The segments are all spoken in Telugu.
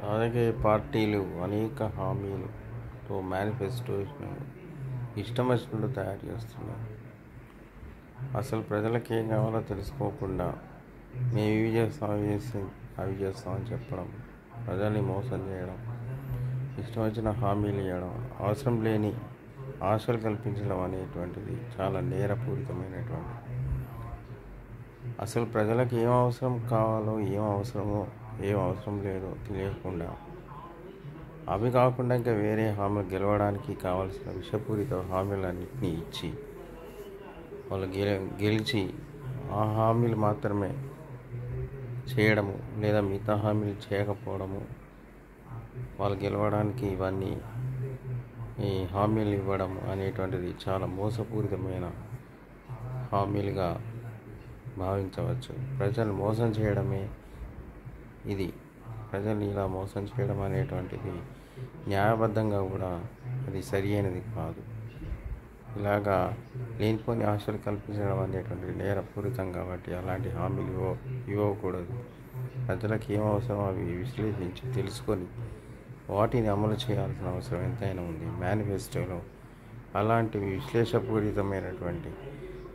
రాజకీయ పార్టీలు అనేక హామీలతో మేనిఫెస్టోను ఇష్టం వచ్చినట్టు తయారు చేస్తున్నారు. అసలు ప్రజలకు ఏం కావాలో తెలుసుకోకుండా మేము ఇవి చేస్తాం అవి చేస్తామని చెప్పడం, ప్రజల్ని మోసం చేయడం, ఇష్టం వచ్చిన హామీలు ఇవ్వడం, అవసరం లేని ఆశలు కల్పించడం అనేటువంటిది చాలా నేరపూరితమైనటువంటి. అసలు ప్రజలకు ఏం అవసరం కావాలో, ఏం అవసరం లేదో తెలియకుండా, అవి కాకుండా ఇంకా వేరే హామీలు గెలవడానికి కావాల్సిన విషపూరిత హామీలన్నింటినీ ఇచ్చి వాళ్ళు గెలిచి ఆ హామీలు మాత్రమే చేయడము లేదా మిగతా హామీలు చేయకపోవడము, వాళ్ళు గెలవడానికి ఇవన్నీ ఈ హామీలు ఇవ్వడం అనేటువంటిది చాలా మోసపూరితమైన హామీలుగా భావించవచ్చు. ప్రజలు మోసం చేయడమే ఇది. ప్రజల్ని ఇలా మోసం చేయడం అనేటువంటిది న్యాయబద్ధంగా కూడా అది సరి అయినది కాదు. ఇలాగా లేనిపోని ఆశలు కల్పించడం అనేటువంటిది నేరపూరితం కాబట్టి అలాంటి హామీలు ఇవ్వకూడదు. ప్రజలకు ఏం అవసరం అవి విశ్లేషించి తెలుసుకొని వాటిని అమలు చేయాల్సిన అవసరం ఎంతైనా ఉంది. మేనిఫెస్టోలో అలాంటి విశ్లేషపూరితమైనటువంటి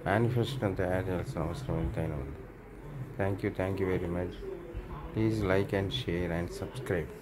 మేనిఫెస్టోను తయారు చేయాల్సిన అవసరం ఎంతైనా ఉంది. Thank you very much. Please like and share and subscribe.